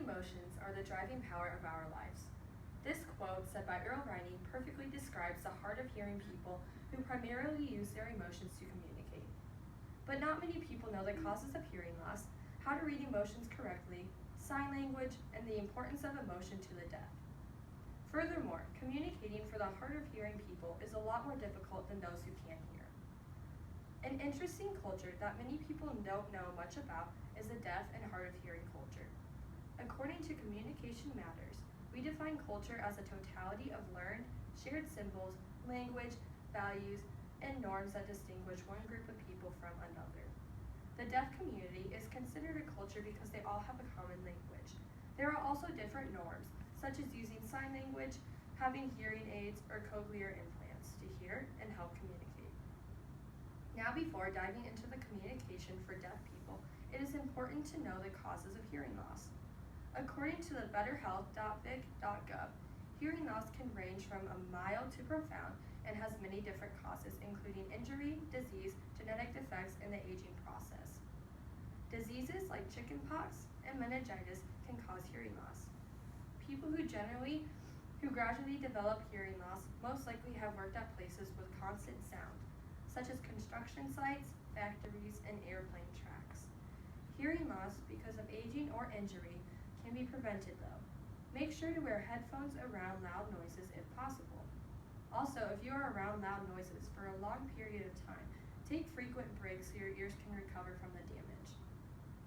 emotions are the driving power of our lives. This quote, said by Earl Riney, perfectly describes the hard of hearing people who primarily use their emotions to communicate. But not many people know the causes of hearing loss, how to read emotions correctly, sign language, and the importance of emotion to the deaf. Furthermore, communicating for the hard of hearing people is a lot more difficult than those who can hear. An interesting culture that many people don't know much about is the deaf and hard of hearing culture. According to Communication Matters, we define culture as a totality of learned, shared symbols, language, values, and norms that distinguish one group of people from another. The deaf community is considered a culture because they all have a common language. There are also different norms, such as using sign language, having hearing aids, or cochlear implants to hear and help communicate. Now, before diving into the communication for deaf people, it is important to know the causes of hearing loss. According to the betterhealth.vic.gov, hearing loss can range from a mild to profound and has many different causes, including injury, disease, genetic defects, and the aging process. Diseases like chickenpox and meningitis can cause hearing loss. People who gradually develop hearing loss most likely have worked at places with constant sound, such as construction sites, factories, and airplane tracks. Hearing loss because of aging or injury can be prevented though. Make sure to wear headphones around loud noises if possible. Also, if you are around loud noises for a long period of time, take frequent breaks so your ears can recover from the damage.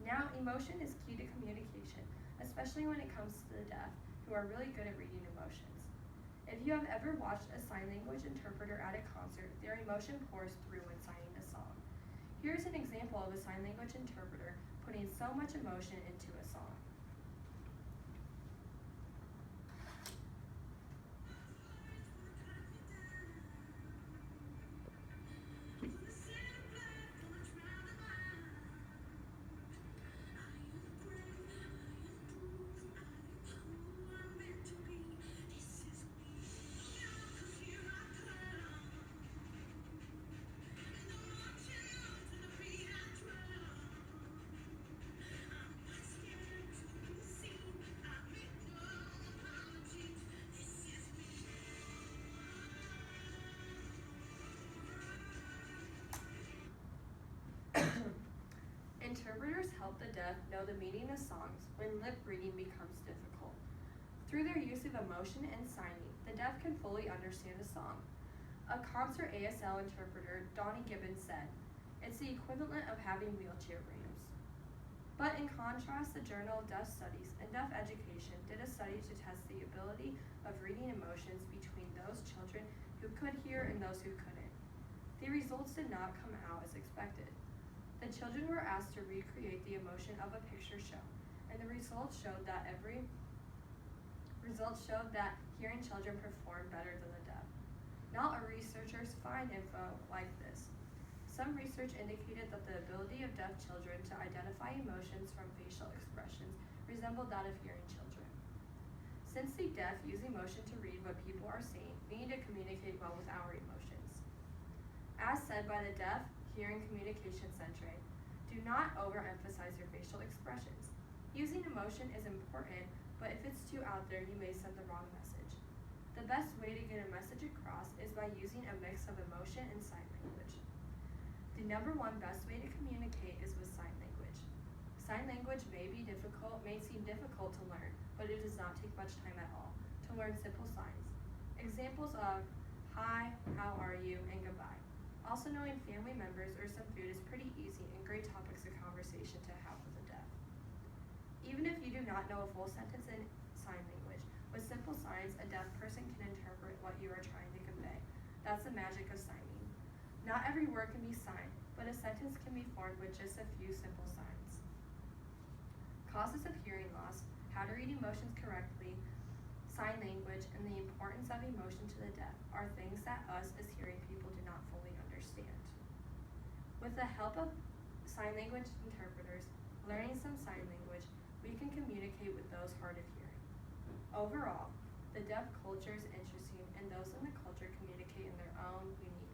Now, emotion is key to communication, especially when it comes to the deaf, who are really good at reading emotions. If you have ever watched a sign language interpreter at a concert, their emotion pours through when signing a song. Here's an example of a sign language interpreter putting so much emotion into a song. Interpreters help the deaf know the meaning of songs when lip reading becomes difficult. Through their use of emotion and signing, the deaf can fully understand a song. A concert ASL interpreter, Donnie Gibbons, said, "It's the equivalent of having wheelchair ramps." But in contrast, the Journal of Deaf Studies and Deaf Education did a study to test the ability of reading emotions between those children who could hear and those who couldn't. The results did not come out as expected. The children were asked to recreate the emotion of a picture show, and the results showed that hearing children performed better than the deaf. Not all researchers find info like this. Some research indicated that the ability of deaf children to identify emotions from facial expressions resembled that of hearing children. Since the deaf use emotion to read what people are saying, we need to communicate well with our emotions. As said by the Deaf Hearing Communication Center, do not overemphasize your facial expressions. Using emotion is important, but if it's too out there, you may send the wrong message. The best way to get a message across is by using a mix of emotion and sign language. The number one best way to communicate is with sign language. Sign language may seem difficult to learn, but it does not take much time at all to learn simple signs. Examples of hi, how are you, and goodbye. Also, knowing family members or some food is pretty easy and great topics of conversation to have with the deaf. Even if you do not know a full sentence in sign language, with simple signs, a deaf person can interpret what you are trying to convey. That's the magic of signing. Not every word can be signed, but a sentence can be formed with just a few simple signs. Causes of hearing loss, how to read emotions correctly, sign language, and the importance of emotion to the deaf are things that us as hearing people do not fully understand. With the help of sign language interpreters, learning some sign language, we can communicate with those hard of hearing. Overall, the deaf culture is interesting, and those in the culture communicate in their own unique